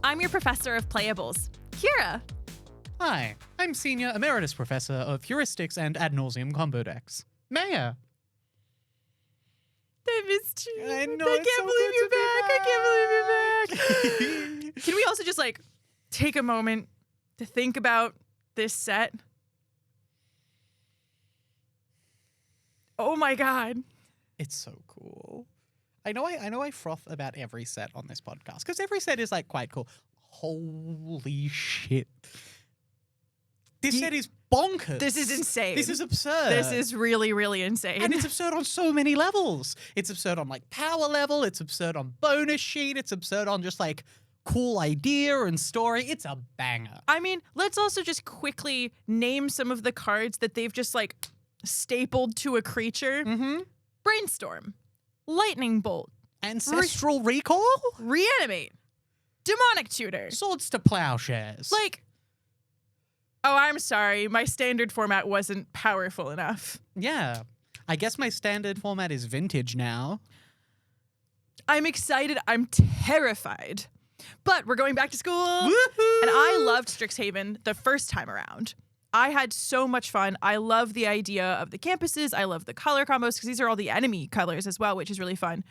I'm your professor of playables, Kira. Hi, I'm Senior Emeritus Professor of Heuristics and Ad Nauseam Combo Decks, Meia. I missed you. I know, I it's can't so believe good you're to be back. I can't believe you're back. Can we also just like take a moment to think about this set? Oh my god. It's so cool. I know I froth about every set on this podcast because every set is like quite cool. Holy shit. This set is bonkers. This is insane. This is absurd. This is really, really insane. And it's absurd on so many levels. It's absurd on like power level. It's absurd on bonus sheet. It's absurd on just like cool idea and story. It's a banger. I mean, let's also just quickly name some of the cards that they've just like stapled to a creature. Mm-hmm. Brainstorm. Lightning Bolt. Ancestral Recall? Reanimate. Demonic Tutor. Swords to Plowshares. Like, oh, I'm sorry. My standard format wasn't powerful enough. Yeah. I guess my standard format is vintage now. I'm excited. I'm terrified. But we're going back to school. Woohoo! And I loved Strixhaven the first time around. I had so much fun. I love the idea of the campuses. I love the color combos because these are all the enemy colors as well, which is really fun.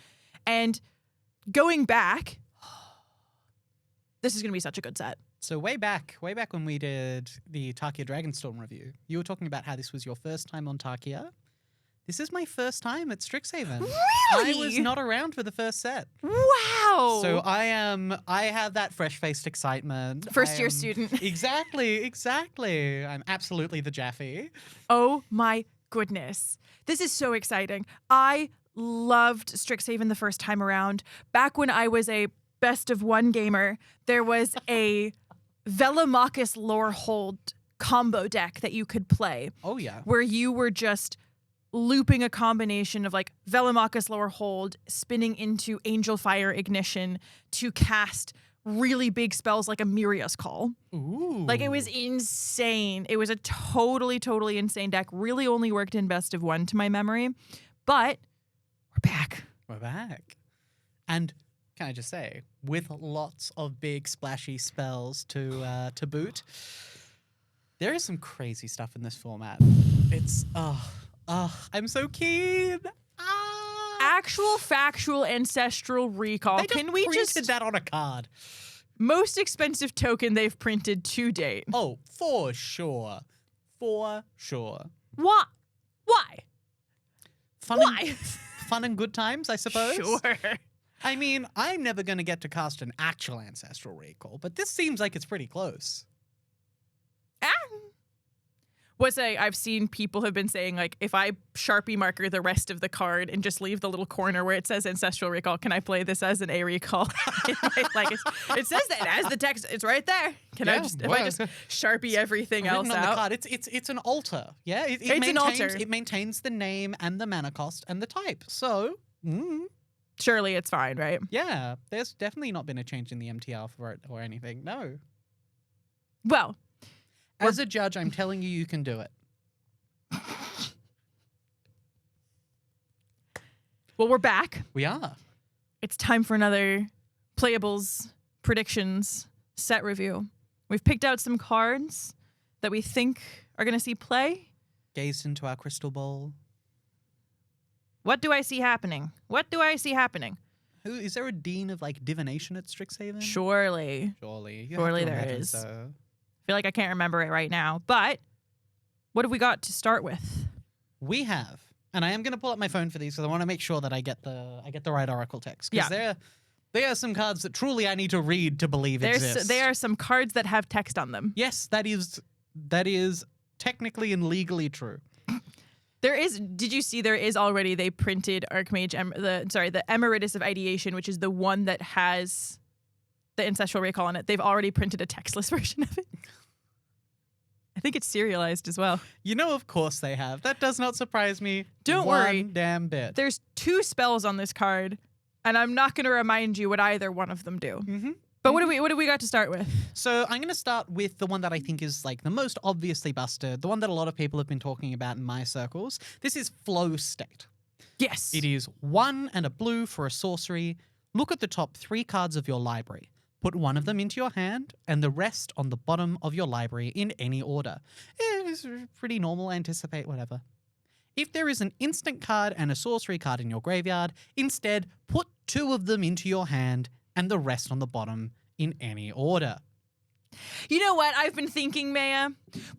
And going back, this is going to be such a good set. So way back when we did the Tarkia Dragonstorm review, you were talking about how this was your first time on Tarkia. This is my first time at Strixhaven. Really? I was not around for the first set. Wow. So I have that fresh-faced excitement. First year student. Exactly. I'm absolutely the Jaffe. Oh my goodness. This is so exciting. I loved Strixhaven the first time around. Back when I was a best of one gamer, there was a Velomachus Lore Hold combo deck that you could play. Oh yeah. Where you were just looping a combination of like Velomachus Lore Hold, spinning into Angel Fire Ignition to cast really big spells like a Miria's Call. Ooh. Like it was insane. It was a totally, totally insane deck. Really only worked in best of one to my memory. But we're back. We're back. And can I just say, with lots of big splashy spells to boot, there is some crazy stuff in this format. It's I'm so keen. Actual factual ancestral recall. They just printed that on a card. Most expensive token they've printed to date. Oh, for sure. For sure. Why? Fun and good times, I suppose. Sure. I mean, I'm never going to get to cast an actual ancestral recall, but this seems like it's pretty close. I've seen people have been saying, like, if I Sharpie marker the rest of the card and just leave the little corner where it says Ancestral Recall, can I play this as an A recall? It says that as the text, it's right there. If I just Sharpie everything else on out? The card, it's an altar. Yeah, it's an altar. It maintains the name and the mana cost and the type. So, surely it's fine, right? Yeah, there's definitely not been a change in the MTR for it or anything. No. Well, as a judge, I'm telling you, you can do it. Well, we're back. We are. It's time for another Playables predictions set review. We've picked out some cards that we think are going to see play. Gazed into our crystal ball. What do I see happening? Is there a dean of like divination at Strixhaven? Surely. Surely there is. So. I feel like I can't remember it right now, but what have we got to start with? We have, and I am going to pull up my phone for these because I want to make sure that I get the right oracle text. Because there are some cards that truly I need to read to believe exist. There are some cards that have text on them. Yes, that is technically and legally true. Did you see they printed Archmage, the Emeritus of Ideation, which is the one that has the Ancestral Recall on it. They've already printed a textless version of it. I think it's serialized as well. You know, of course they have. That does not surprise me. Don't worry. One damn bit. There's 2 spells on this card, and I'm not going to remind you what either one of them do. Mm-hmm. But what do we got to start with? So I'm going to start with the one that I think is like the most obviously busted, the one that a lot of people have been talking about in my circles. This is Flow State. Yes. It is 1 and a blue for a sorcery. Look at the top 3 cards of your library. Put one of them into your hand and the rest on the bottom of your library in any order. It's pretty normal, anticipate, whatever. If there is an instant card and a sorcery card in your graveyard, instead put 2 of them into your hand and the rest on the bottom in any order. You know what? I've been thinking, Meia.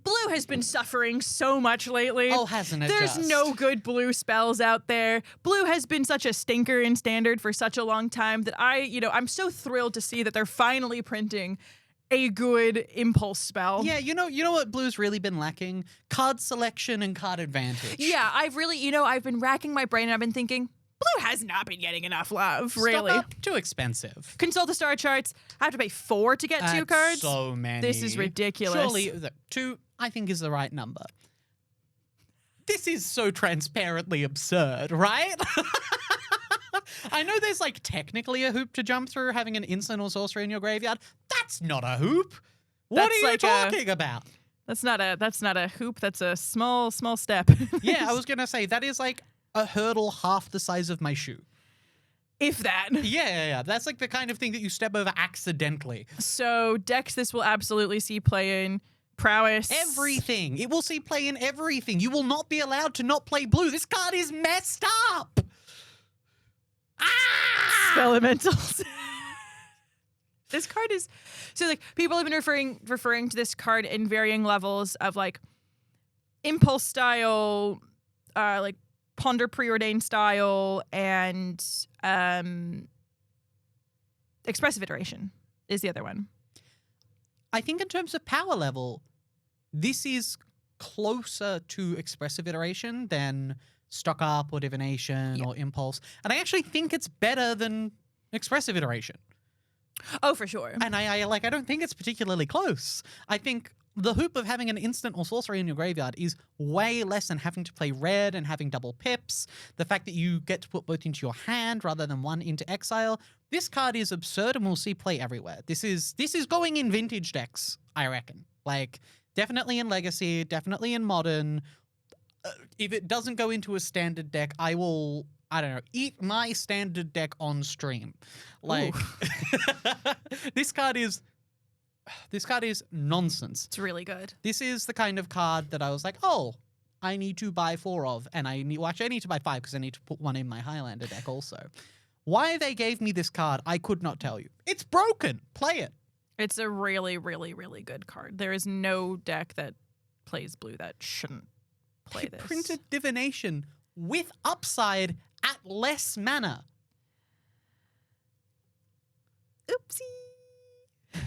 Blue has been suffering so much lately. Oh, hasn't it There's just? no good blue spells out there. Blue has been such a stinker in Standard for such a long time that I'm so thrilled to see that they're finally printing a good impulse spell. Yeah, you know what Blue's really been lacking? Card selection and card advantage. Yeah, I've been racking my brain and I've been thinking, Blue has not been getting enough love, really. Stop up. Too expensive. Consult the star charts. I have to pay 4 to get 2 cards. So many. This is ridiculous. Surely 2, I think, is the right number. This is so transparently absurd, right? I know there's like technically a hoop to jump through having an instant or sorcery in your graveyard. That's not a hoop. What That's are you like talking about? That's not a hoop. That's a small step. Yeah, I was going to say that is like a hurdle half the size of my shoe. If that. Yeah. That's like the kind of thing that you step over accidentally. So decks this will absolutely see play in. Prowess. Everything. It will see play in everything. You will not be allowed to not play blue. This card is messed up. Elementals. This card is so like people have been referring to this card in varying levels of like impulse style, like ponder preordained style, and expressive iteration is the other one. I think in terms of power level, this is closer to expressive iteration than stock up or divination or impulse. And I actually think it's better than expressive iteration. Oh, for sure. And I don't think it's particularly close. I think the hoop of having an instant or sorcery in your graveyard is way less than having to play red and having double pips. The fact that you get to put both into your hand rather than one into exile. This card is absurd and we'll see play everywhere. This is going in vintage decks, I reckon. Like, definitely in Legacy, definitely in Modern. If it doesn't go into a standard deck, I will, I don't know, eat my standard deck on stream. Like, this card is nonsense. It's really good. This is the kind of card that I was like, oh, I need to buy 4 of, and I need to buy 5 because I need to put one in my Highlander deck also. Why they gave me this card, I could not tell you. It's broken. Play it. It's a really, really, really good card. There is no deck that plays blue that shouldn't play this. Printed divination with upside at less mana. Oopsie.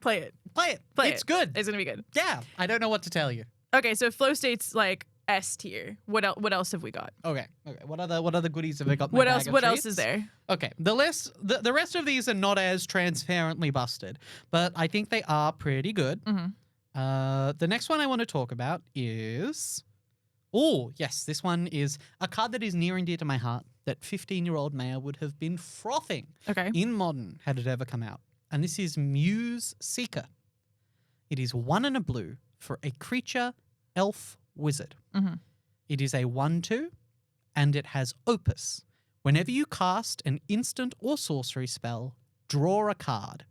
Play it. Play it. Play It's it. good. It's gonna be good. Yeah. I don't know what to tell you. Okay, so flow state's like S tier. What else have we got? Okay. What other goodies have I got? In my What bag else? of What else treats? is there? Okay. The rest of these are not as transparently busted, but I think they are pretty good. Mm-hmm. The next one I want to talk about is... Oh, yes, this one is a card that is near and dear to my heart that 15-year-old Meia would have been frothing Okay. in Modern had it ever come out. And this is Muse Seeker. It is 1 and a blue for a creature, elf, wizard. Mm-hmm. It is a 1/2, and it has Opus. Whenever you cast an instant or sorcery spell, draw a card.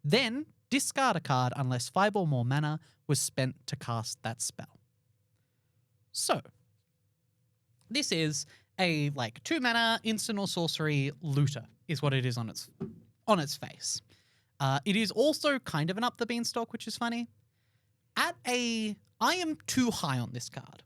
Then discard a card unless 5 or more mana was spent to cast that spell. So, this is a 2 mana instant or sorcery looter, is what it is on its face. It is also kind of an up the beanstalk, which is funny. I am too high on this card.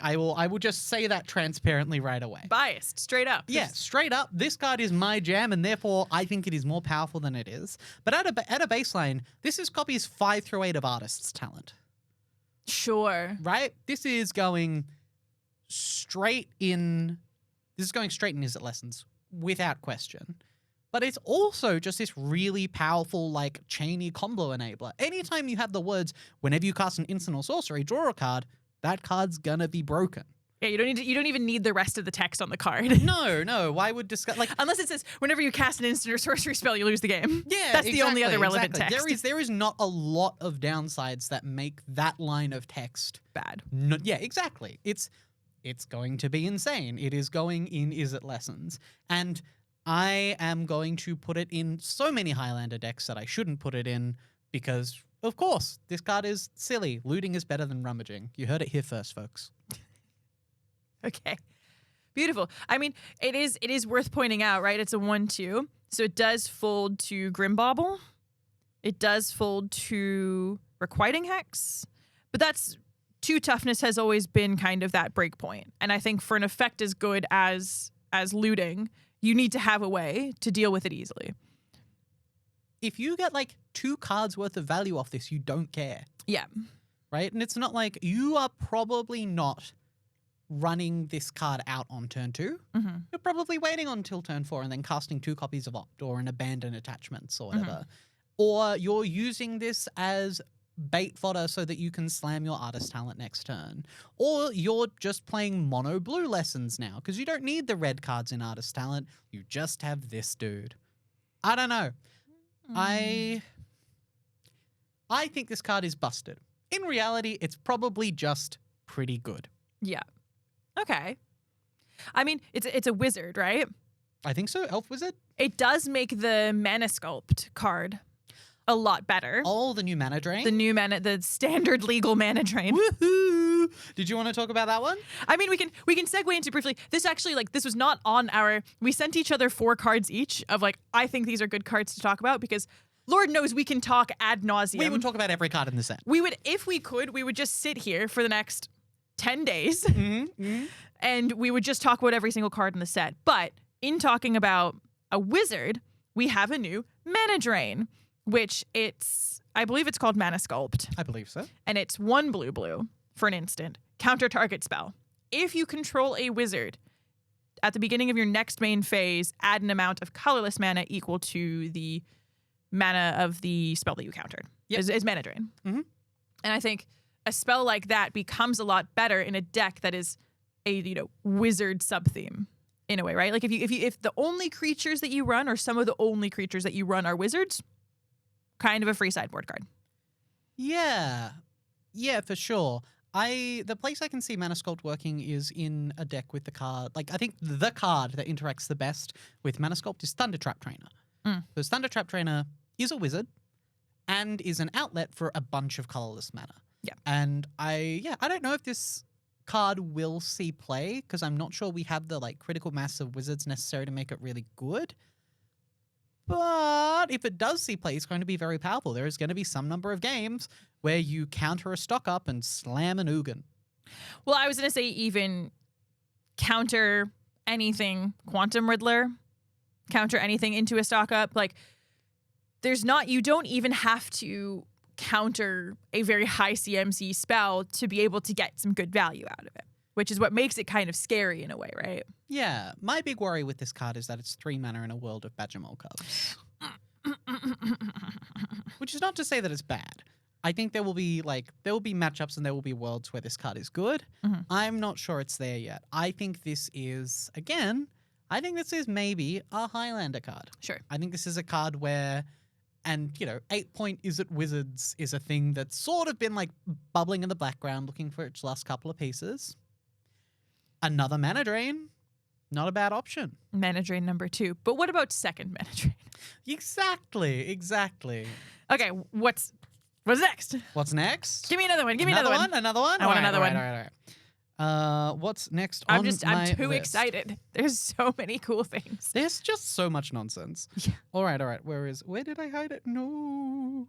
I will just say that transparently right away. Biased, straight up. Yeah, straight up, this card is my jam, and therefore I think it is more powerful than it is. But at a baseline, this is copies 5 through 8 of Artist's Talent. Sure. Right? This is going straight in Is it lessons, without question. But it's also just this really powerful, chainy combo enabler. Anytime you have the words, whenever you cast an instant or sorcery, draw a card, that card's gonna be broken. Yeah, you don't even need the rest of the text on the card. No. Why would discuss unless it says whenever you cast an instant or sorcery spell, you lose the game. Yeah, that's the only other relevant text. There is not a lot of downsides that make that line of text Bad. Yeah, exactly. It's going to be insane. It is going in Is It Lessons, and I am going to put it in so many Highlander decks that I shouldn't put it in because, of course, this card is silly. Looting is better than rummaging. You heard it here first, folks. Okay. Beautiful. I mean, it is worth pointing out, right? It's a 1/2. So it does fold to Grimbauble. It does fold to Requiting Hex. But that's 2 toughness has always been kind of that break point. And I think for an effect as good as looting, you need to have a way to deal with it easily. If you get like 2 cards worth of value off this, you don't care. Yeah. Right? And it's not like you are probably not running this card out on turn 2. Mm-hmm. You're probably waiting until turn 4 and then casting 2 copies of Opt or an Abandon Attachments or whatever. Or you're using this as bait fodder so that you can slam your Artist Talent next turn. Or you're just playing mono blue lessons now because you don't need the red cards in Artist Talent. You just have this dude. I don't know. I think this card is busted. In reality, it's probably just pretty good. Yeah. Okay. I mean, it's a wizard, right? I think so. Elf Wizard? It does make the Mana Sculpt card a lot better. Oh, the new mana drain? The standard legal mana drain. Woohoo! Did you want to talk about that one? I mean, we can segue into briefly. This actually, this was not on our. We sent each other 4 cards each of I think these are good cards to talk about because Lord knows we can talk ad nauseum. We would talk about every card in the set. We would, if we could, we would just sit here for the next 10 days and we would just talk about every single card in the set. But in talking about a wizard, we have a new mana drain, which I believe it's called Mana Sculpt. I believe so. And it's 1 blue for an instant. Counter target spell. If you control a wizard, at the beginning of your next main phase, add an amount of colorless mana equal to the mana of the spell that you countered. Yep. Is mana drain. Mm-hmm. And I think a spell like that becomes a lot better in a deck that is a wizard sub-theme in a way, right? Like if the only creatures that you run or some of the only creatures that you run are wizards, kind of a free sideboard card. Yeah. Yeah, for sure. The place I can see Mana Sculpt working is in a deck with the card. I think the card that interacts the best with Mana Sculpt is Thunder Trap Trainer. Because Thunder Trap Trainer is a wizard and is an outlet for a bunch of colorless mana. Yeah. And I don't know if this card will see play because I'm not sure we have the critical mass of wizards necessary to make it really good. But if it does see play, it's going to be very powerful. There is going to be some number of games where you counter a stock up and slam an Ugin. Well, I was going to say even counter anything Quantum Riddler, counter anything into a stock up. You don't even have to counter a very high CMC spell to be able to get some good value out of it, which is what makes it kind of scary in a way, right? Yeah. My big worry with this card is that it's 3 mana in a world of Badgermole Cubs. Which is not to say that it's bad. I think there will be matchups and there will be worlds where this card is good. Mm-hmm. I'm not sure it's there yet. I think this is maybe a Highlander card. Sure. I think this is a card where, 8-point Is It Wizards is a thing that's sort of been bubbling in the background, looking for its last couple of pieces. Another mana drain, not a bad option. Mana drain number 2. But what about second mana drain? Exactly. Okay, what's next? What's next? Give me another one. Another one? I want another one. All right. What's next on my I'm too list? excited. There's so many cool things. There's just so much nonsense. Yeah. All right. Where did I hide it? No.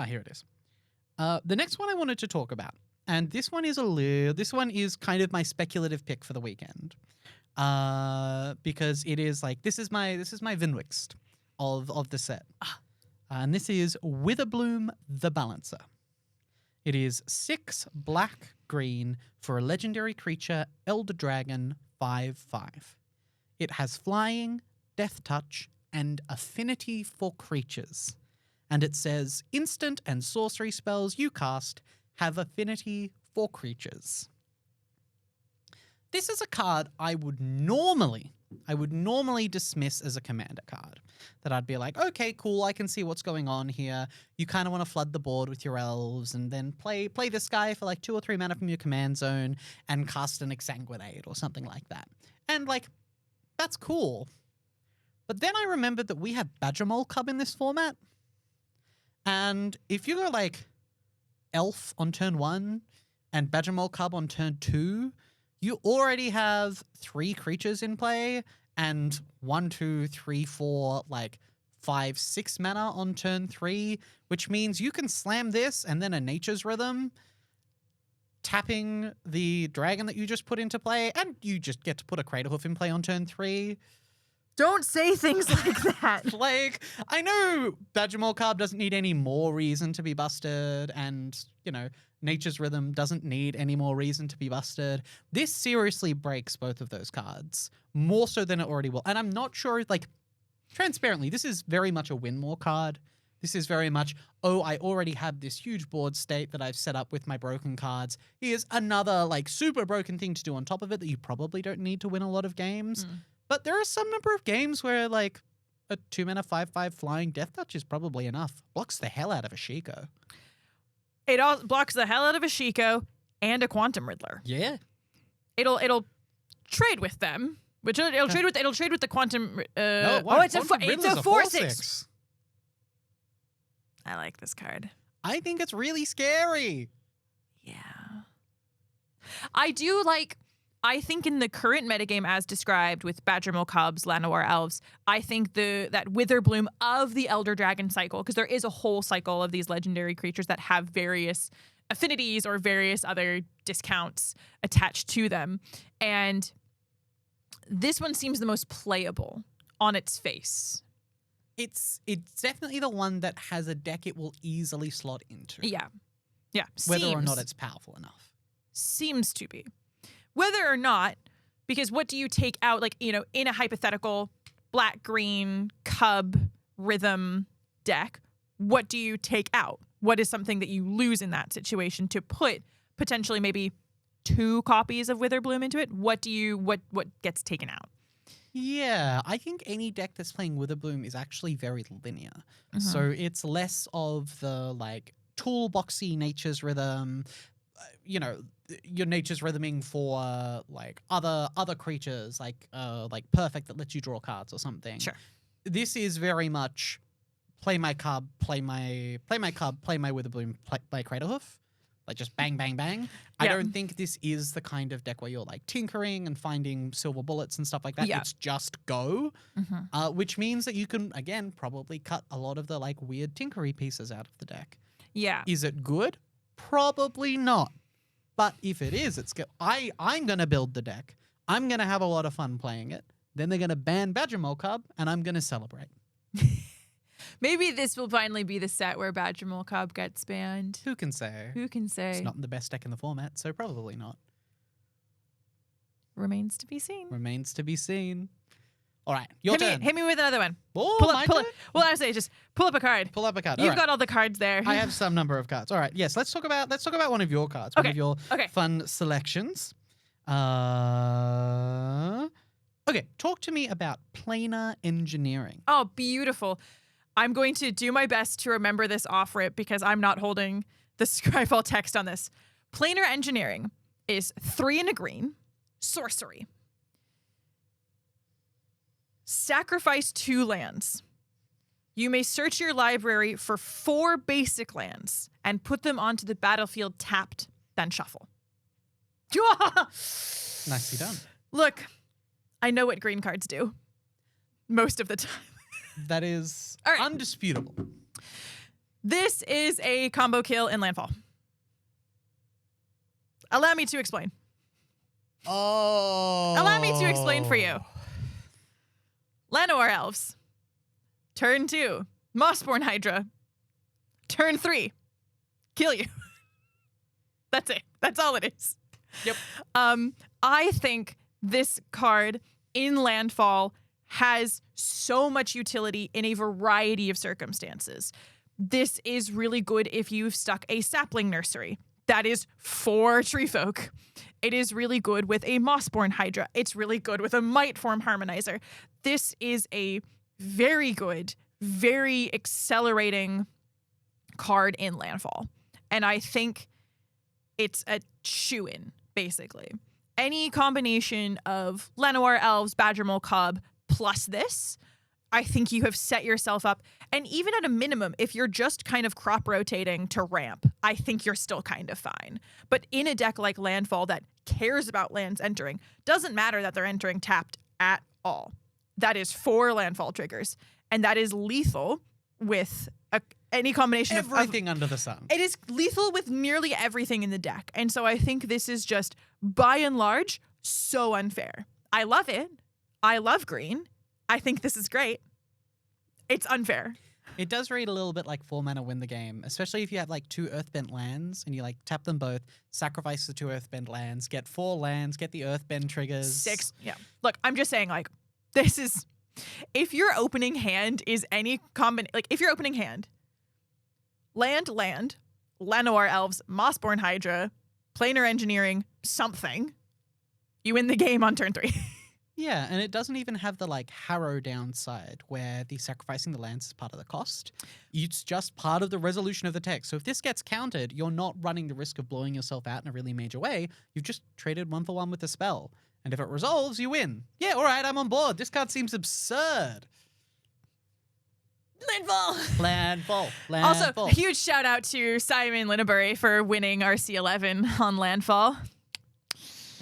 Here it is. The next one I wanted to talk about, and this one is kind of my speculative pick for the weekend. Because it is this is my Vinwixt of the set. And this is Witherbloom the Balancer. It is 6 black-green for a legendary creature, Elder Dragon, 5/5. It has flying, death touch, and affinity for creatures. And it says, instant and sorcery spells you cast have affinity for creatures. This is a card I would normally dismiss as a commander card. That I'd be like, okay, cool, I can see what's going on here. You kind of want to flood the board with your elves and then play this guy for 2 or 3 mana from your command zone and cast an Exsanguinate or something like that. And that's cool. But then I remembered that we have Badgermole Cub in this format. And if you go like Elf on turn 1 and Badgermole Cub on turn 2, you already have 3 creatures in play and 1, 2, 3, 4, like 5, 6 mana on turn 3, which means you can slam this and then a Nature's Rhythm, tapping the dragon that you just put into play, and you just get to put a Craterhoof in play on turn 3. Don't say things like that. Like, I know Badgermole Cub doesn't need any more reason to be busted, and, you know, Nature's Rhythm doesn't need any more reason to be busted. This seriously breaks both of those cards, more so than it already will. And I'm not sure, like, transparently, this is very much a win more card. This is very much, oh, I already have this huge board state that I've set up with my broken cards. Here's another, like, super broken thing to do on top of it that you probably don't need to win a lot of games. But there are some number of games where, like, a 2-mana 5/5 flying Death Touch is probably enough. Blocks the hell out of a Shiko. It all blocks the hell out of a Shiko and a Quantum Riddler. Yeah. It'll trade with them, which it'll trade with the Quantum. No, it's a 4/6. I like this card. I think it's really scary. Yeah. I think in the current metagame as described with Badgermole Cubs, Llanowar Elves, I think that Witherbloom of the Elder Dragon cycle, because there is a whole cycle of these legendary creatures that have various affinities or various other discounts attached to them. And this one seems the most playable on its face. It's definitely the one that has a deck it will easily slot into. Yeah. Yeah. Whether or not it's powerful enough. Seems to be. Whether or not, because what do you take out, like, you know, in a hypothetical black-green cub rhythm deck, what do you take out? What is something that you lose in that situation to put potentially maybe 2 copies of Witherbloom into it? What gets taken out? Yeah, I think any deck that's playing Witherbloom is actually very linear. So it's less of the, like, toolboxy Nature's Rhythm, you know, your Nature's Rhythming for like other creatures, like Perfect that lets you draw cards or something. Sure. This is very much play my cub, play my cub, play my Witherbloom, play Craterhoof. Like just bang, bang, bang. I don't think this is the kind of deck where you're like tinkering and finding silver bullets and stuff like that. It's just go, which means that you can, again, probably cut a lot of the like weird tinkery pieces out of the deck. Yeah. Is it good? Probably not. But if it is, it's good. I'm going to build the deck. I'm going to have a lot of fun playing it. Then they're going to ban Badgermole Cub, and I'm going to celebrate. Maybe this will finally be the set where Badgermole Cub gets banned. Who can say? Who can say? It's not the best deck in the format, so probably not. Remains to be seen. Remains to be seen. All right, your turn. Hit me with another one. Oh, pull my up. turn? Well, I would say just pull up a card. Pull up a card. You've got all the cards there. I have some number of cards. All right. Yes. Let's talk about one of your cards. One of your fun selections. Okay. Talk to me about planar engineering. Oh, beautiful. I'm going to do my best to remember this off rip because I'm not holding the Scryfall text on this. Planar engineering is 3 and a green, sorcery. Sacrifice 2 lands. You may search your library for 4 basic lands and put them onto the battlefield tapped, then shuffle. Nicely done. Look, I know what green cards do. Most of the time. That is undisputable. This is a combo kill in landfall. Allow me to explain. Oh. Allow me to explain for you. Llanowar Elves. Turn 2. Mossborn Hydra. Turn 3. Kill you. That's it. That's all it is. Yep. I think this card in landfall has so much utility in a variety of circumstances. This is really good if you've stuck a sapling nursery. That is 4 tree folk. It is really good with a Mossborn Hydra. It's really good with a Mightform Harmonizer. This is a very good, very accelerating card in landfall. And I think it's a shoo-in, basically. Any combination of Llanowar Elves, Badgermole Cub, plus this I think you have set yourself up. And even at a minimum, if you're just kind of crop rotating to ramp, I think you're still kind of fine. But in a deck like Landfall that cares about lands entering, doesn't matter that they're entering tapped at all. That is 4 landfall triggers. And that is lethal with any combination of Everything under the sun. It is lethal with nearly everything in the deck. And so I think this is just, by and large, so unfair. I love it. I love green. I think this is great. It's unfair. It does read a little bit like 4 mana win the game, especially if you have like 2 Earthbent lands and you like tap them both, sacrifice the 2 Earthbent lands, get 4 lands, get the Earthbend triggers. 6. Yeah. Look, I'm just saying, like, this is, if your opening hand is any combination, like if your opening hand, land, Llanowar Elves, Mossborn Hydra, Planar Engineering, something, you win the game on turn 3. Yeah, and it doesn't even have the like Harrow downside where the sacrificing the lands is part of the cost. It's just part of the resolution of the text. So if this gets countered, you're not running the risk of blowing yourself out in a really major way. You've just traded 1 for 1 with the spell. And if it resolves, you win. Yeah, all right, I'm on board. This card seems absurd. Landfall. Landfall. Also, huge shout out to Simon Linnebury for winning RC11 on Landfall.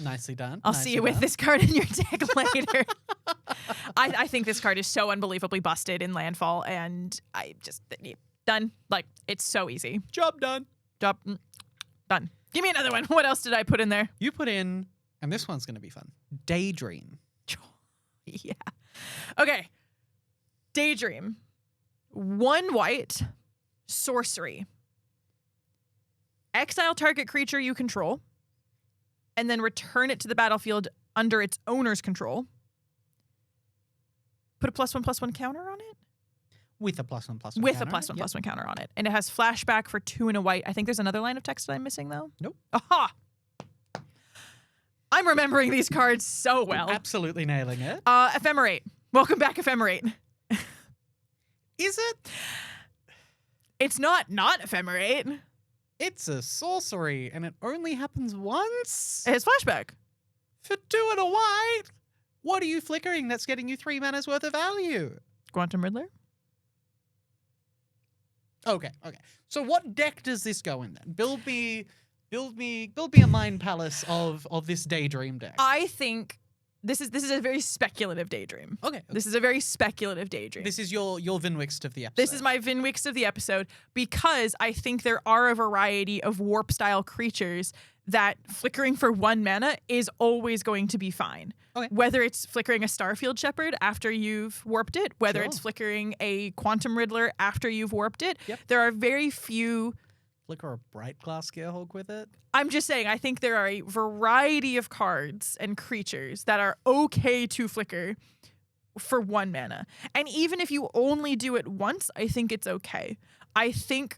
Nicely done. I'll see you with this card in your deck later. I think this card is so unbelievably busted in Landfall, and I just done. Like, it's so easy. Job done. Done. Give me another one. What else did I put in there? You put in, and this one's going to be fun, Daydream. Yeah. Okay. Daydream. 1 white, sorcery. Exile target creature you control, and then return it to the battlefield under its owner's control. Put a +1/+1 counter on it? With a +1/+1 With counter. a +1/+1 counter on it. And it has flashback for 2 and a white. I think there's another line of text that I'm missing, though. Nope. Aha! I'm remembering these cards so well. Absolutely nailing it. Ephemerate. Welcome back, Ephemerate. Is it? It's not Ephemerate. It's a sorcery, and it only happens once? It has flashback. For 2 and a white? What are you flickering that's getting you 3 mana's worth of value? Quantum Riddler. Okay. So what deck does this go in then? Build me a mind palace of this Daydream deck. I think this is a very speculative Daydream. Okay. This is a very speculative Daydream. This is your Vinwixt of the episode. This is my Vinwixt of the episode because I think there are a variety of warp style creatures that flickering for 1 mana is always going to be fine. Okay. Whether it's flickering a Starfield Shepherd after you've warped it, whether Sure. it's flickering a Quantum Riddler after you've warped it, Yep. there are very few. Flicker a Bright Glass Gearhulk with it? I'm just saying, I think there are a variety of cards and creatures that are okay to flicker for 1 mana. And even if you only do it once, I think it's okay. I think,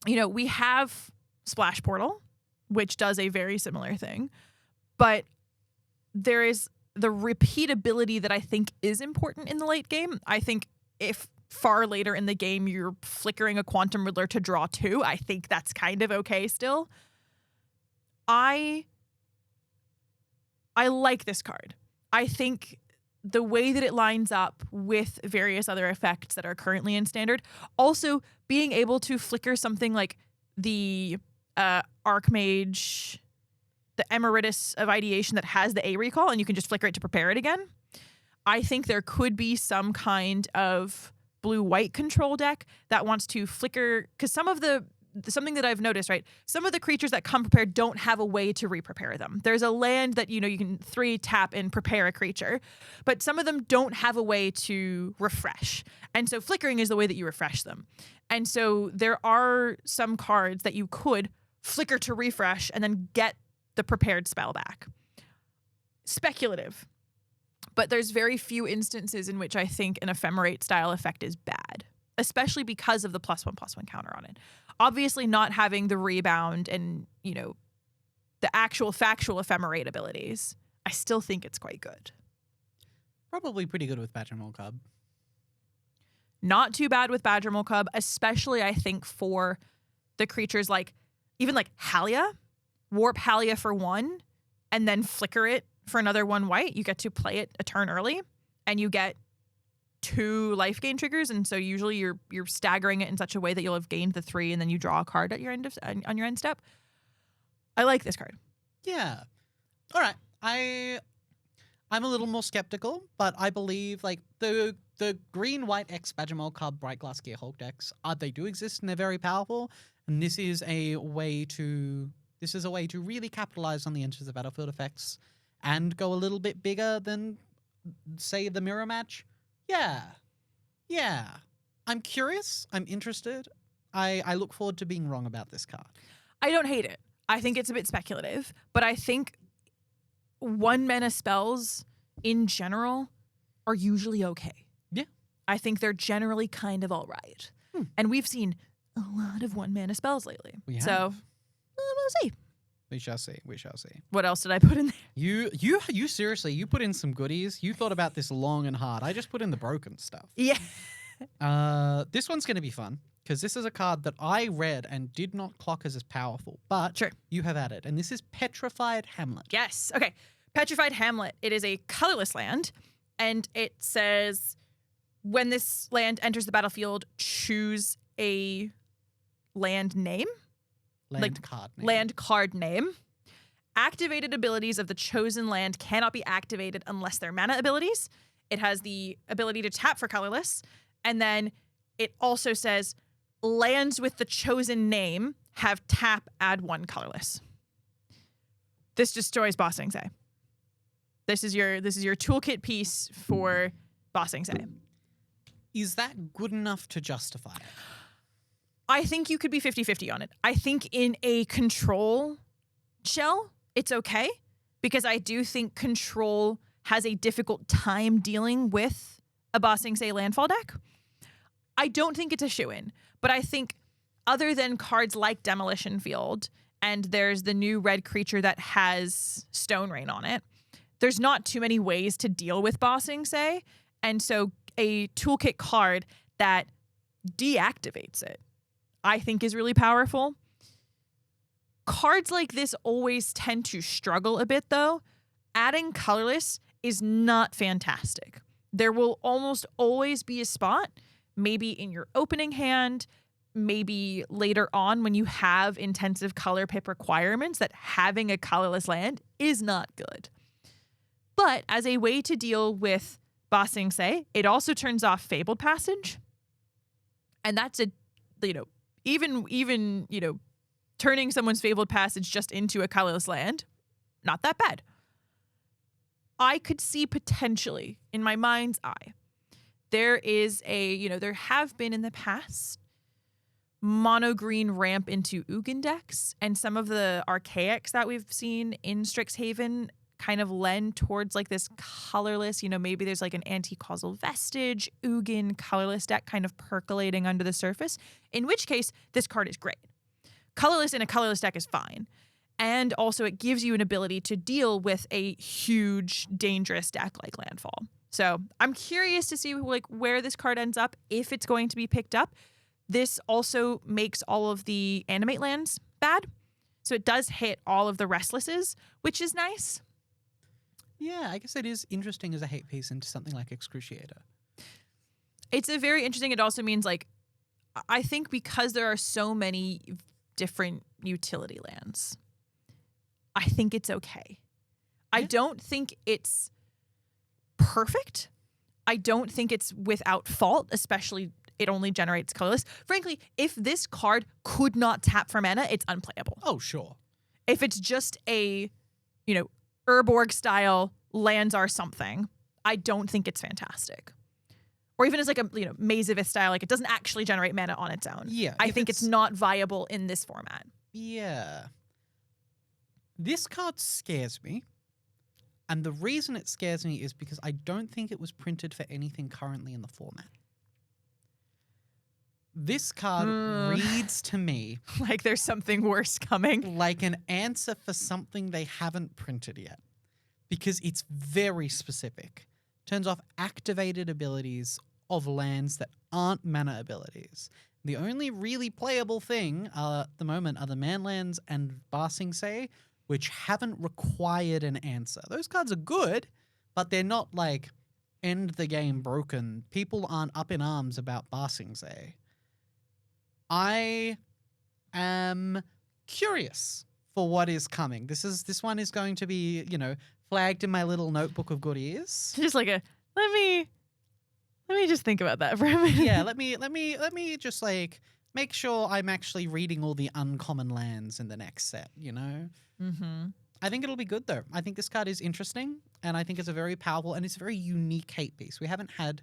we have Splash Portal, which does a very similar thing. But there is the repeatability that I think is important in the late game. I think if far later in the game you're flickering a Quantum Riddler to draw 2, I think that's kind of okay still. I like this card. I think the way that it lines up with various other effects that are currently in Standard, also being able to flicker something like the Archmage, the Emeritus of Ideation that has the A recall, and you can just flicker it to prepare it again. I think there could be some kind of blue-white control deck that wants to flicker, because something that I've noticed, right? Some of the creatures that come prepared don't have a way to re-prepare them. There's a land that, you can 3 tap and prepare a creature, but some of them don't have a way to refresh. And so flickering is the way that you refresh them. And so there are some cards that you could flicker to refresh and then get the prepared spell back. Speculative. But there's very few instances in which I think an Ephemerate style effect is bad, especially because of the +1/+1 counter on it. Obviously not having the rebound and, the actual factual Ephemerate abilities, I still think it's quite good. Probably pretty good with Badger Mole Cub. Not too bad with Badger Mole Cub, especially I think for the creatures even like Halia, warp Halia for 1 and then flicker it for another 1 white. You get to play it a turn early and you get 2 life gain triggers, and so usually you're staggering it in such a way that you'll have gained the 3, and then you draw a card at your on your end step. I like this card. Yeah. All right. I'm a little more skeptical, but I believe like the green-white X-Badgermole card Bright Glass Gear Hulk decks, they do exist and they're very powerful. And this is a way to really capitalize on the enters of battlefield effects and go a little bit bigger than, say, the mirror match. Yeah. I'm curious. I'm interested. I look forward to being wrong about this card. I don't hate it. I think it's a bit speculative, but I think 1-mana spells in general are usually okay. Yeah. I think they're generally kind of all right. And we've seen a lot of 1-mana spells lately. We have. So we'll see. We shall see. We shall see. What else did I put in there? You seriously, you put in some goodies. You thought about this long and hard. I just put in the broken stuff. Yeah. This one's going to be fun because this is a card that I read and did not clock as powerful, but Sure. you have added, and this is Petrified Hamlet. Yes. Okay. Petrified Hamlet. It is a colorless land, and it says when this land enters the battlefield, choose a land name. Land card name. Activated abilities of the chosen land cannot be activated unless they're mana abilities. It has the ability to tap for colorless. And then it also says lands with the chosen name have tap, add 1 colorless. This destroys Bossing Say. This is your toolkit piece for Bossing Say. Is that good enough to justify it? I think you could be 50-50 on it. I think in a control shell, it's okay, because I do think control has a difficult time dealing with a Bossing Say landfall deck. I don't think it's a shoo-in, but I think other than cards like Demolition Field, and there's the new red creature that has Stone Rain on it, there's not too many ways to deal with Bossing Say, and so a toolkit card that deactivates it, I think, is really powerful. Cards like this always tend to struggle a bit, though. Adding colorless is not fantastic. There will almost always be a spot, maybe in your opening hand, maybe later on when you have intensive color pip requirements, that having a colorless land is not good. But as a way to deal with Bossing Say, it also turns off Fabled Passage. And that's even turning someone's Fabled Passage just into a colorless land, not that bad. I could see potentially, in my mind's eye, there have been in the past mono green ramp into Ugin decks, and some of the archaics that we've seen in Strixhaven kind of lend towards like this colorless, maybe there's like an anti-causal vestige, Ugin colorless deck kind of percolating under the surface, in which case this card is great. Colorless in a colorless deck is fine. And also it gives you an ability to deal with a huge, dangerous deck like Landfall. So I'm curious to see where this card ends up, if it's going to be picked up. This also makes all of the animate lands bad. So it does hit all of the restlesses, which is nice. Yeah, I guess it is interesting as a hate piece into something like Excruciator. It's a very interesting. It also means I think because there are so many different utility lands, I think it's okay. I don't think it's perfect. I don't think it's without fault, especially it only generates colorless. Frankly, if this card could not tap for mana, it's unplayable. Oh, sure. If it's just a, Urborg style lands are something, I don't think it's fantastic. Or even as like a Maze of Ith style, it doesn't actually generate mana on its own. Yeah. I think it's not viable in this format. Yeah. This card scares me. And the reason it scares me is because I don't think it was printed for anything currently in the format. This card reads to me like there's something worse coming. Like an answer for something they haven't printed yet. Because it's very specific. Turns off activated abilities of lands that aren't mana abilities. The only really playable thing at the moment are the Manlands and Bossing Say, which haven't required an answer. Those cards are good, but they're not end the game broken. People aren't up in arms about Basingse. I am curious for what is coming. This one is going to be, flagged in my little notebook of goodies. Just like let me just think about that for a minute. Yeah, let me just like make sure I'm actually reading all the uncommon lands in the next set, Mm-hmm. I think it'll be good though. I think this card is interesting and I think it's a very powerful and it's a very unique hate piece. We haven't had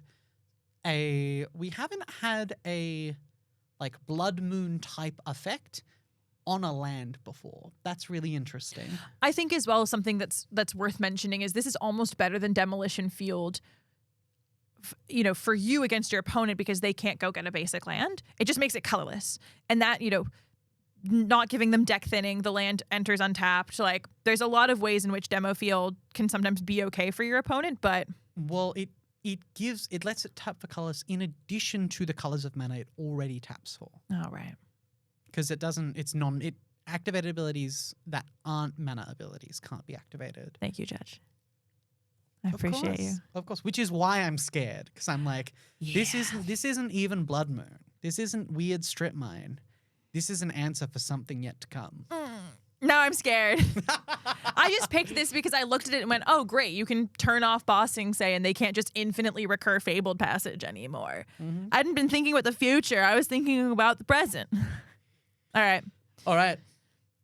a like Blood Moon type effect on a land before. That's really interesting. I think as well something that's worth mentioning is this is almost better than Demolition Field, for you against your opponent because they can't go get a basic land. It just makes it colorless. And that, not giving them deck thinning, the land enters untapped. Like there's a lot of ways in which Demo Field can sometimes be okay for your opponent, but well, it lets it tap for colors in addition to the colors of mana it already taps for. Oh, right. Because activated abilities that aren't mana abilities can't be activated. Thank you, Judge. I appreciate you. Of course, which is why I'm scared because I'm like, this isn't even Blood Moon. This isn't weird strip mine. This is an answer for something yet to come. Now I'm scared. I just picked this because I looked at it and went, oh, great. You can turn off Bossing Say and they can't just infinitely recur Fabled Passage anymore. Mm-hmm. I hadn't been thinking about the future. I was thinking about the present. All right.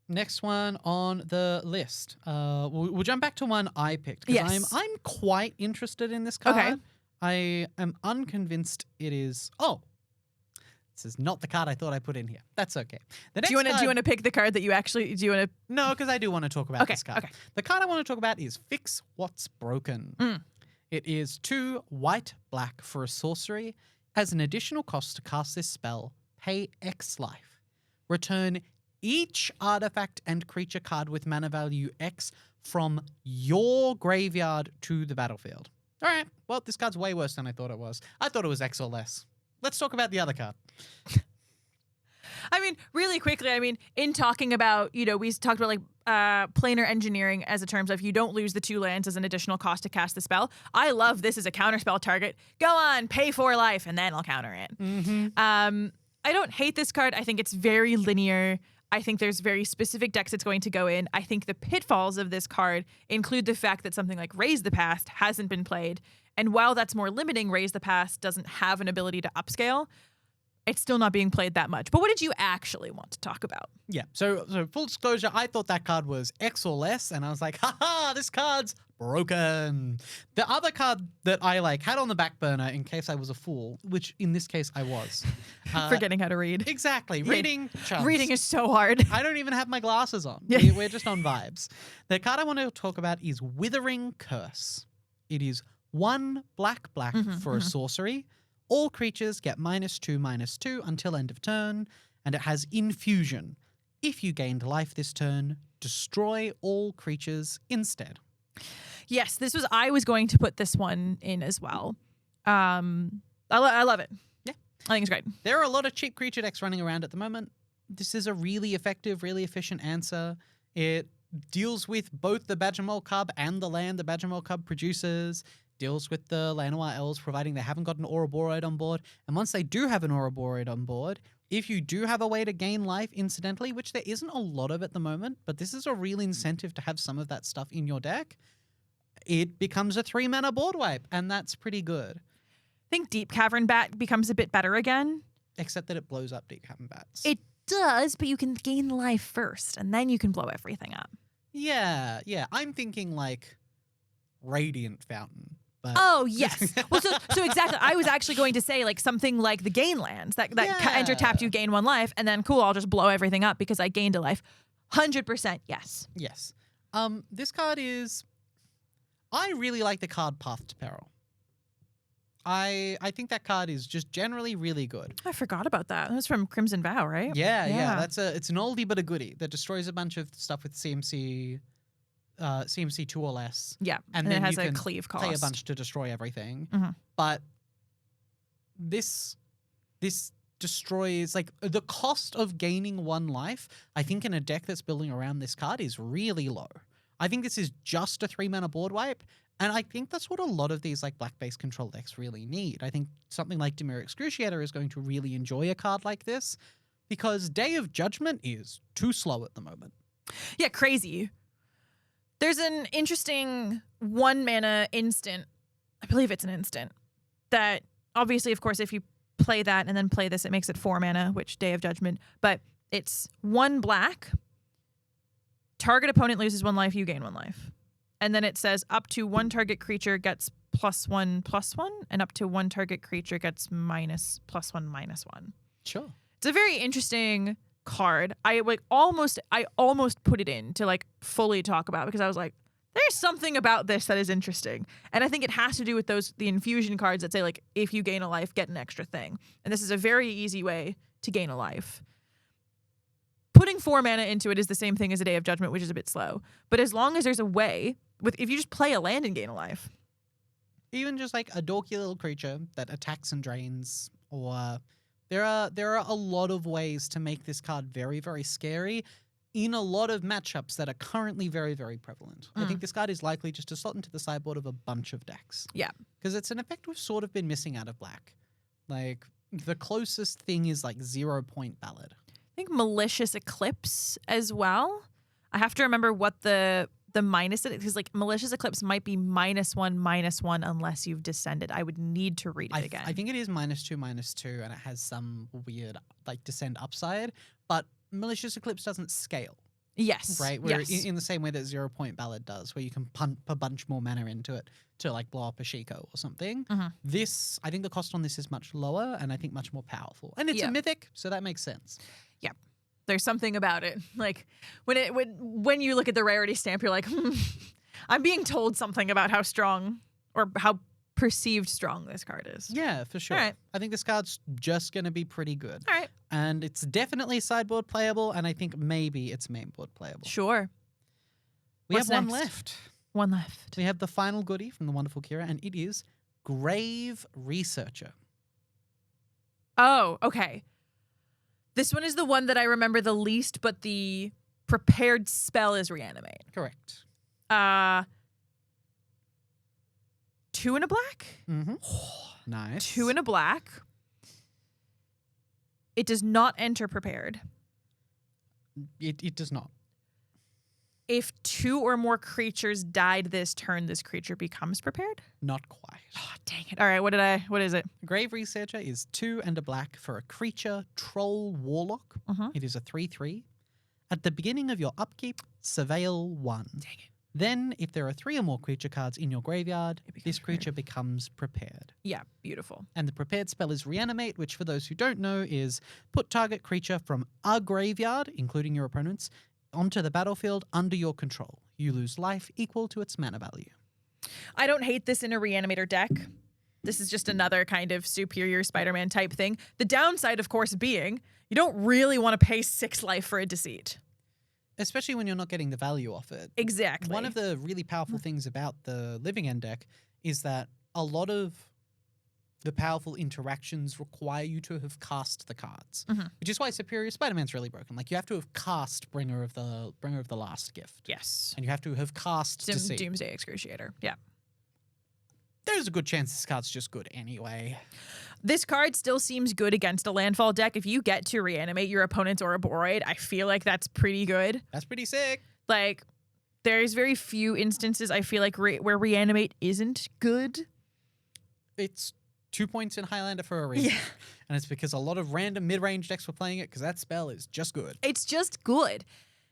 Next one on the list. We'll jump back to one I picked because Yes. I'm quite interested in this card. Okay. I am unconvinced it is. Oh, this is not the card I thought I put in here. That's okay. The next Do you want to pick the card that you actually do you want to? No, because I do want to talk about this card. Okay. The card I want to talk about is Fix What's Broken. It is 2 white-black for a sorcery. As an additional cost to cast this spell, pay X life. Return each artifact and creature card with mana value X from your graveyard to the battlefield. All right. Well, this card's way worse than I thought it was. I thought it was X or less. Let's talk about the other card. I mean, really quickly, in talking about, we talked about like planar engineering as a terms of you don't lose the 2 lands as an additional cost to cast the spell. I love this as a counterspell target. Go on, pay 4 life, and then I'll counter it. Mm-hmm. I don't hate this card. I think it's very linear. I think there's very specific decks it's going to go in. I think the pitfalls of this card include the fact that something like Raise the Past hasn't been played. And while that's more limiting, Raise the Past doesn't have an ability to upscale. It's still not being played that much. But what did you actually want to talk about? Yeah. So full disclosure, I thought that card was X or less, and I was like, haha, this card's broken. The other card that I had on the back burner in case I was a fool, which in this case I was. Forgetting how to read. Exactly. Reading chumps. Reading is so hard. I don't even have my glasses on. Yeah. We're just on vibes. The card I want to talk about is Withering Curse. It is 1 black for a sorcery. All creatures get -2/-2 until end of turn, and it has Infusion. If you gained life this turn, destroy all creatures instead. Yes, I was going to put this one in as well. I love it. Yeah. I think it's great. There are a lot of cheap creature decks running around at the moment. This is a really effective, really efficient answer. It deals with both the Badgermole Cub and the land the Badgermole Cub produces. Deals with the Llanowar Elves, providing they haven't got an Ouroboros on board. And once they do have an Ouroboros on board, if you do have a way to gain life incidentally, which there isn't a lot of at the moment, but this is a real incentive to have some of that stuff in your deck, it becomes a 3-mana board wipe, and that's pretty good. I think Deep Cavern Bat becomes a bit better again. Except that it blows up Deep Cavern Bats. It does, but you can gain life first, and then you can blow everything up. Yeah. I'm thinking Radiant Fountain. But oh, yes. Well, so exactly. I was actually going to say something like the gain lands that enter tapped, you gain 1 life, and then cool, I'll just blow everything up because I gained a life. 100% yes. Yes. This card is... I really like the card Path to Peril. I think that card is just generally really good. I forgot about that. That was from Crimson Vow, right? Yeah. It's an oldie but a goodie that destroys a bunch of stuff with CMC 2 or less. Yeah, and then then it has you a can cleave cost. pay a bunch to destroy everything. Mm-hmm. But this destroys the cost of gaining 1 life. I think in a deck that's building around this card is really low. I think this is just a 3-mana board wipe. And I think that's what a lot of these like black-based control decks really need. I think something like Dimir Excruciator is going to really enjoy a card like this because Day of Judgment is too slow at the moment. Yeah, crazy. There's an interesting 1-mana instant, I believe it's an instant, that obviously, of course, if you play that and then play this, it makes it 4 mana, which Day of Judgment, but it's 1 black, target opponent loses 1 life, you gain 1 life. And then it says up to 1 target creature gets +1/+1, and up to 1 target creature gets -+1/-1. Sure. It's a very interesting card. I almost put it in to like fully talk about because I was like, there's something about this that is interesting. And I think it has to do with the infusion cards that say like, if you gain a life, get an extra thing. And this is a very easy way to gain a life. Putting 4 mana into it is the same thing as a Day of Judgment, which is a bit slow. But as long as there's a way, if you just play a land and gain a life. Even just like a dorky little creature that attacks and drains, or there are a lot of ways to make this card very, very scary in a lot of matchups that are currently very, very prevalent. I think this card is likely just to slot into the sideboard of a bunch of decks. Yeah. Because it's an effect we've sort of been missing out of black. Like, the closest thing is like 0-point Ballad. I think Malicious Eclipse as well. I have to remember what the minus it is, because like Malicious Eclipse might be -1/-1 unless you've descended. I would need to read it again. I think it is -2/-2, and it has some weird like descend upside, but Malicious Eclipse doesn't scale. Yes. Right? Where yes. in the same way that 0-point Ballad does, where you can pump a bunch more mana into it to like blow up a Shiko or something. This, I think the cost on this is much lower and I think much more powerful. And it's a mythic, so that makes sense. Yeah. There's something about it. Like when you look at the rarity stamp, you're like, I'm being told something about how strong or how perceived strong this card is. Yeah, for sure. All right. I think this card's just going to be pretty good. All right. And it's definitely sideboard playable, and I think maybe it's mainboard playable. Sure. We What's have one next? left. One left. We have the final goodie from the wonderful Kira, and it is Grave Researcher. Oh, okay. This one is the one that I remember the least, but the prepared spell is Reanimate. Correct. 2 and a black? Mm-hmm. Nice. 2 and a black. It does not enter prepared. It does not. If 2 or more creatures died this turn, this creature becomes prepared? Not quite. Oh, dang it. All right, what is it? Grave Researcher is 2 and a black for a creature, troll, warlock. It is a 3/3. At the beginning of your upkeep, surveil 1. Dang it. Then, if there are 3 or more creature cards in your graveyard, becomes this creature becomes prepared. Yeah, beautiful. And the prepared spell is Reanimate, which for those who don't know is put target creature from a graveyard, including your opponent's, onto the battlefield under your control. You lose life equal to its mana value. I don't hate this in a Reanimator deck. This is just another kind of superior Spider-Man type thing. The downside, of course, being you don't really want to pay 6 life for a Deceit. Especially when you're not getting the value off it. Exactly. One of the really powerful things about the Living End deck is that a lot of the powerful interactions require you to have cast the cards, which is why Superior Spider-Man's really broken. Like, you have to have cast Bringer of the Last Gift. Yes. And you have to have cast Deceit. Doomsday Excruciator. Yeah. There's a good chance this card's just good anyway. This card still seems good against a landfall deck. If you get to reanimate your opponent's Ouroboros, I feel like that's pretty good. That's pretty sick. Like, there's very few instances I feel like where reanimate isn't good. It's 2 points in Highlander for a reason. Yeah. And it's because a lot of random mid-range decks were playing it because that spell is just good. It's just good.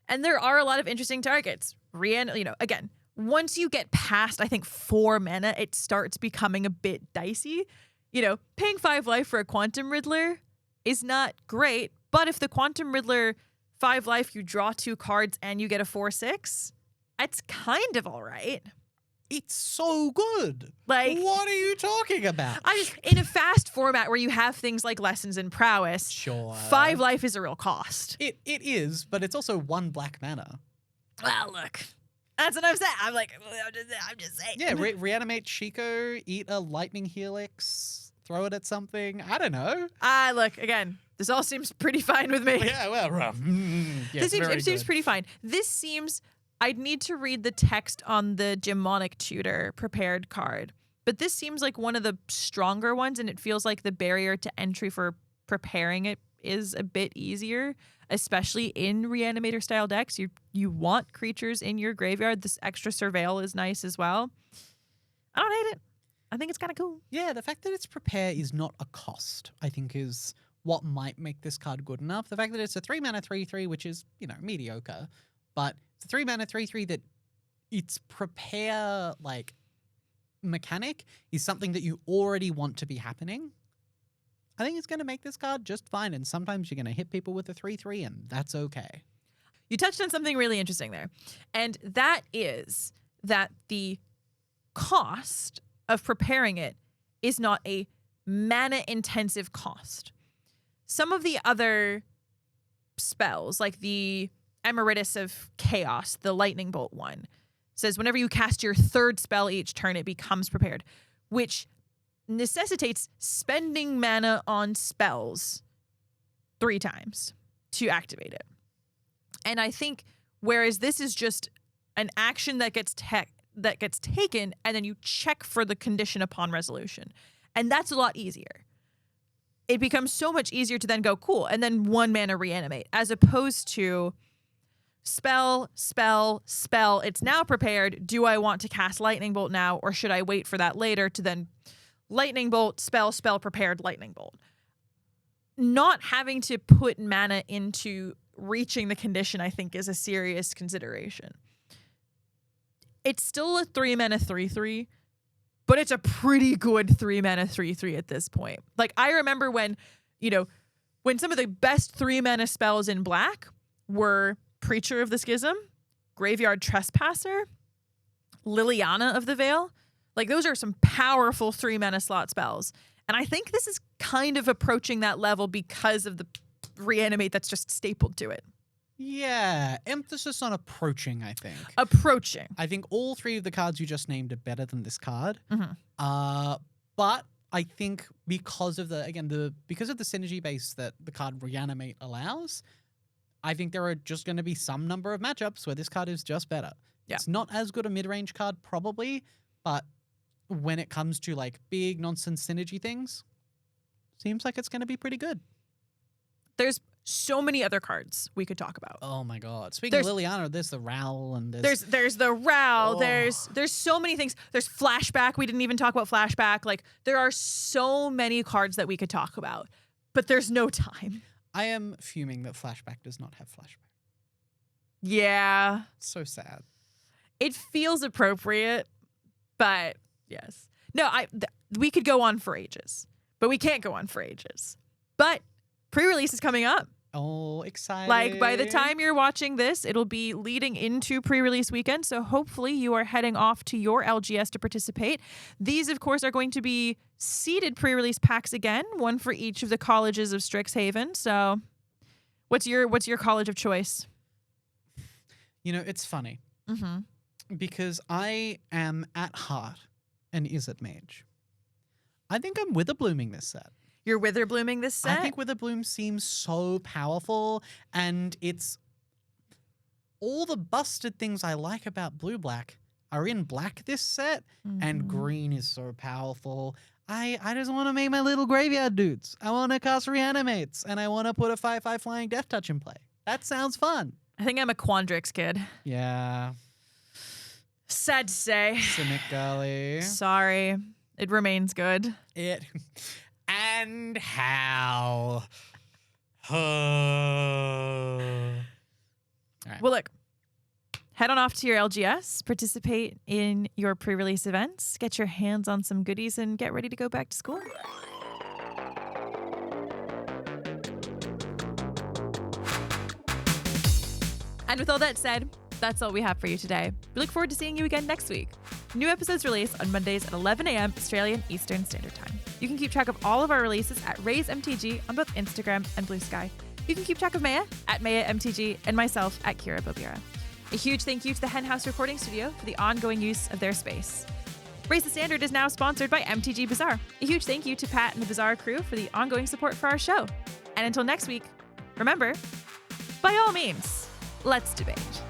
And there are a lot of interesting targets. Again, once you get past, I think, 4 mana, it starts becoming a bit dicey. Paying 5 life for a Quantum Riddler is not great, but if the Quantum Riddler 5 life, you draw 2 cards and you get a 4/6, it's kind of all right. It's so good. Like, what are you talking about? In a fast format where you have things like Lessons in Prowess, Sure. 5 life is a real cost. It is, but it's also 1 black mana. Well, look. That's what I'm saying. I'm just saying. Yeah, reanimate Shiko, eat a lightning helix, throw it at something. I don't know. Look, again, this all seems pretty fine with me. Yeah, well, rough. It seems pretty fine. This seems I'd need to read the text on the Demonic Tutor prepared card. But this seems like one of the stronger ones, and it feels like the barrier to entry for preparing it is a bit easier, especially in Reanimator style decks. You want creatures in your graveyard. This extra surveil is nice as well. I don't hate it. I think it's kind of cool. Yeah, the fact that it's prepare is not a cost, I think, is what might make this card good enough. The fact that it's a 3-mana 3/3, which is, mediocre, but it's a 3-mana 3/3 that its prepare, mechanic is something that you already want to be happening. I think it's going to make this card just fine, and sometimes you're going to hit people with a 3/3, and that's okay. You touched on something really interesting there, and that is that the cost of preparing it is not a mana-intensive cost. Some of the other spells, like the Emeritus of Chaos, the Lightning Bolt one, says whenever you cast your third spell each turn, it becomes prepared, which necessitates spending mana on spells 3 times to activate it. And I think whereas this is just an action that gets taken and then you check for the condition upon resolution. And that's a lot easier. It becomes so much easier to then go, cool, and then 1 mana reanimate, as opposed to spell, it's now prepared. Do I want to cast Lightning Bolt now, or should I wait for that later to then Lightning Bolt, spell, prepared, Lightning Bolt? Not having to put mana into reaching the condition, I think, is a serious consideration. It's still a 3-mana 3/3, but it's a pretty good 3-mana 3/3 at this point. I remember when some of the best 3-mana spells in black were Preacher of the Schism, Graveyard Trespasser, Liliana of the Veil. Those are some powerful 3-mana slot spells. And I think this is kind of approaching that level because of the reanimate that's just stapled to it. Yeah, emphasis on approaching, I think. Approaching. I think all 3 of the cards you just named are better than this card. Mm-hmm. But I think because of the synergy base that the card Reanimate allows, I think there are just going to be some number of matchups where this card is just better. Yeah. It's not as good a mid-range card probably, but when it comes to big nonsense synergy things, seems like it's going to be pretty good. There's so many other cards we could talk about. Oh my god! Speaking of Liliana, there's the Rowl and there's the Rowl. Oh. There's so many things. There's Flashback. We didn't even talk about Flashback. There are so many cards that we could talk about, but there's no time. I am fuming that Flashback does not have Flashback. Yeah, It's so sad. it feels appropriate, but yes, no. We could go on for ages, but we can't go on for ages. But pre-release is coming up. Oh, exciting. By the time you're watching this, it'll be leading into pre-release weekend. So hopefully you are heading off to your LGS to participate. These, of course, are going to be seeded pre-release packs again, one for each of the colleges of Strixhaven. So what's your college of choice? It's funny. Mm-hmm. Because I am at heart an Izzet mage. I think I'm Witherblooming this set. You're Witherblooming this set? I think Witherbloom seems so powerful, and it's all the busted things I like about blue-black are in black this set, and green is so powerful. I just want to make my little graveyard dudes. I want to cast Reanimates, and I want to put a 5/5 Flying Death Touch in play. That sounds fun. I think I'm a Quandrix kid. Yeah. Sad to say. Cynic Gully. Sorry. It remains good. And how? All right. Well, look, head on off to your LGS, participate in your pre-release events, get your hands on some goodies, and get ready to go back to school. And with all that said, that's all we have for you today. We look forward to seeing you again next week. New episodes release on Mondays at 11 a.m. Australian Eastern Standard Time. You can keep track of all of our releases at Raise MTG on both Instagram and Blue Sky. You can keep track of Meia at Meia MTG and myself at Kira Bobira. A huge thank you to the Hen House Recording Studio for the ongoing use of their space. Raise the Standard is now sponsored by MTG Bazaar. A huge thank you to Pat and the Bazaar crew for the ongoing support for our show. And until next week, remember, by all means, let's debate.